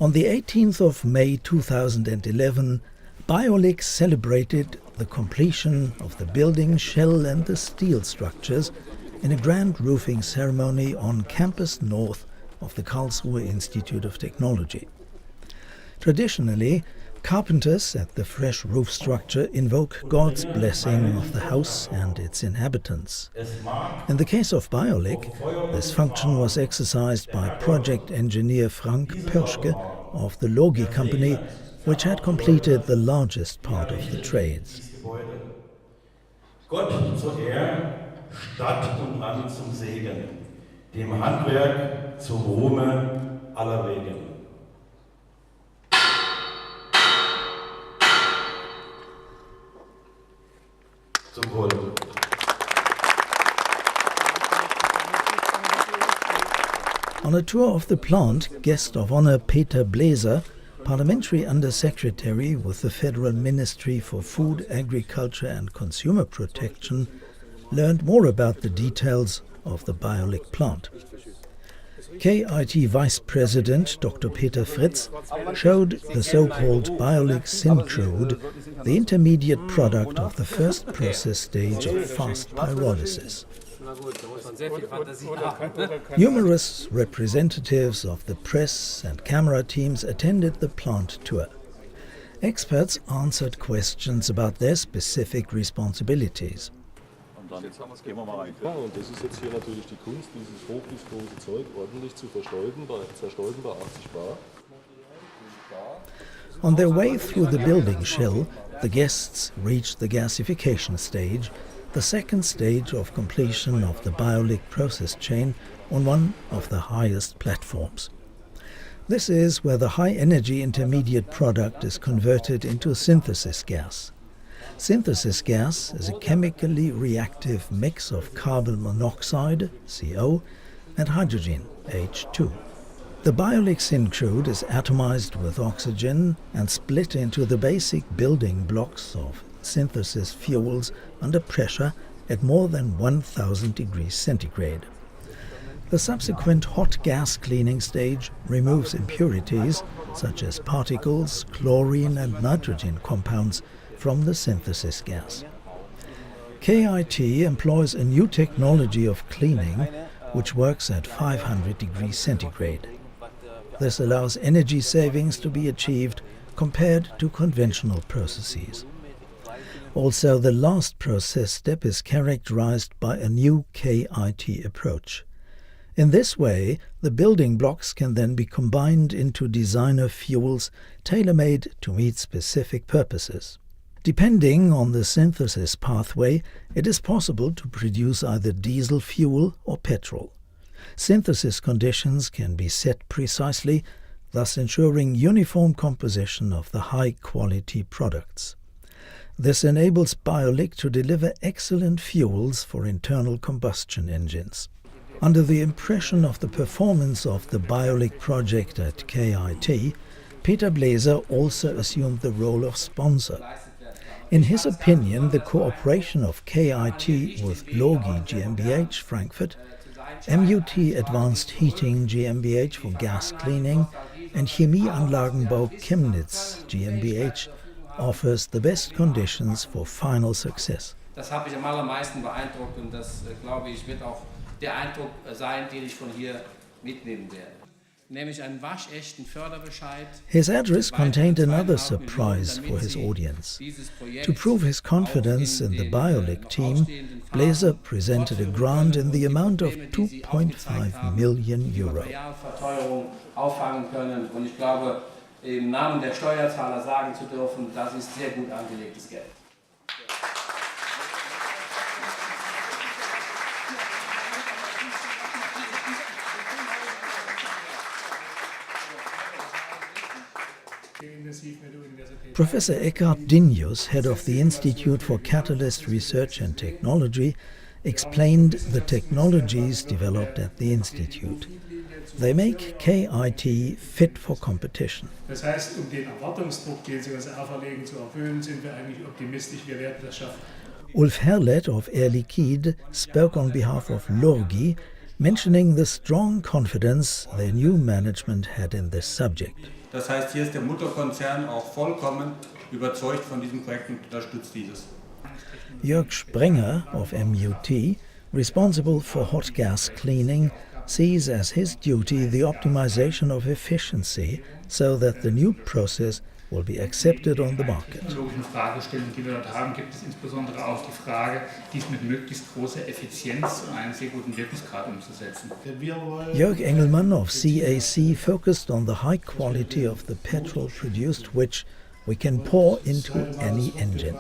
On the 18th of May 2011, Bioliq celebrated the completion of the building shell and the steel structures in a grand roofing ceremony on campus north of the Karlsruhe Institute of Technology. Traditionally, carpenters at the fresh roof structure invoke God's blessing of the house and its inhabitants. In the case of Bioliq, this function was exercised by project engineer Frank Pörschke of the Logi company, which had completed the largest part of the trades. Gott zur Ehr, Stadt und Land zum Segen, dem Handwerk zum Ruhme aller Wegen. Zum Wohl. On a tour of the plant, guest of honor Peter Blaser, Parliamentary Undersecretary with the Federal Ministry for Food, Agriculture and Consumer Protection, learned more about the details of the Bioliq plant. KIT Vice President Dr. Peter Fritz showed the so-called bioliqSyncrude, the intermediate product of the first process stage of fast pyrolysis. Numerous representatives of the press and camera teams attended the plant tour. Experts answered questions about their specific responsibilities. Und gehen wir mal rein. Und das ist jetzt hier natürlich die Kunst, dieses hochviskose Zeug ordentlich zu zerstäuben bei 80 bar. On their way through the building shell, the guests reached the gasification stage, the second stage of completion of the Bioliq process chain on one of the highest platforms. This is where the high-energy intermediate product is converted into synthesis gas. Synthesis gas is a chemically reactive mix of carbon monoxide, CO, and hydrogen, H2. The bioliqSyncrude is atomized with oxygen and split into the basic building blocks of synthesis fuels under pressure at more than 1000 degrees centigrade. The subsequent hot gas cleaning stage removes impurities such as particles, chlorine and nitrogen compounds from the synthesis gas. KIT employs a new technology of cleaning which works at 500 degrees centigrade. This allows energy savings to be achieved compared to conventional processes. Also, the last process step is characterized by a new KIT approach. In this way, the building blocks can then be combined into designer fuels tailor-made to meet specific purposes. Depending on the synthesis pathway, it is possible to produce either diesel fuel or petrol. Synthesis conditions can be set precisely, thus ensuring uniform composition of the high-quality products. This enables Bioliq to deliver excellent fuels for internal combustion engines. Under the impression of the performance of the Bioliq project at KIT, Peter Blaser also assumed the role of sponsor. In his opinion, the cooperation of KIT with Logi GmbH Frankfurt, MUT Advanced Heating GmbH for gas cleaning, and Chemieanlagenbau Chemnitz GmbH offers the best conditions for final success. Das habe ich am allermeisten beeindruckt und das, glaube ich, wird auch der Eindruck sein, den ich von hier mitnehmen werde. Nämlich einen waschechten Förderbescheid. His address contained another surprise for his audience. To prove his confidence in the Bioliq team, Blaser presented a grant in the amount of 2.5 million euro. Auffangen können und ich glaube, im Namen der Steuerzahler sagen zu dürfen, das ist sehr gut angelegtes Geld. Professor Eckhard Dinius, head of the Institute for Catalyst Research and Technology, explained the technologies developed at the Institute. They make KIT fit for competition. Das heißt, den Erwartungsdruck, den Sie uns auferlegen, zu erfüllen, sind wir eigentlich optimistisch, wir werden das schaffen. Ulf Herlet of Air Liquide spoke on behalf of Logi mentioning the strong confidence their new management had in this subject. Das heißt, hier ist der Mutterkonzern auch vollkommen überzeugt von diesem Projekt und unterstützt dieses. Jörg Sprenger of MUT, responsible for hot gas cleaning, sees as his duty the optimization of efficiency so that the new process will be accepted on the market. Technologischen Fragestellungen, die wir dort haben, gibt es insbesondere auch die Frage, dies mit möglichst großer Effizienz und einem sehr guten Wirkungsgrad umzusetzen. Jörg Engelmann of CAC focused on the high quality of the petrol produced, which we can pour into any engine.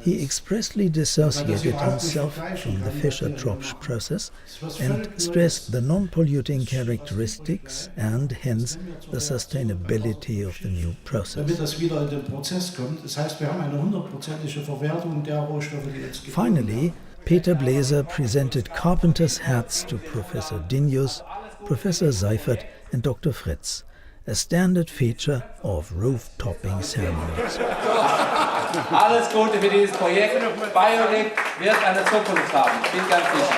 He expressly dissociated himself from the Fischer-Tropsch process and stressed the non-polluting characteristics and hence the sustainability of the new process. Finally, Peter Bläser presented carpenter's hats to Professor Dinius, Professor Seifert and Dr. Fritz, a standard feature of roof-topping ceremonies. Alles Gute für dieses Projekt. Bioliq wird eine Zukunft haben. Ich bin ganz sicher.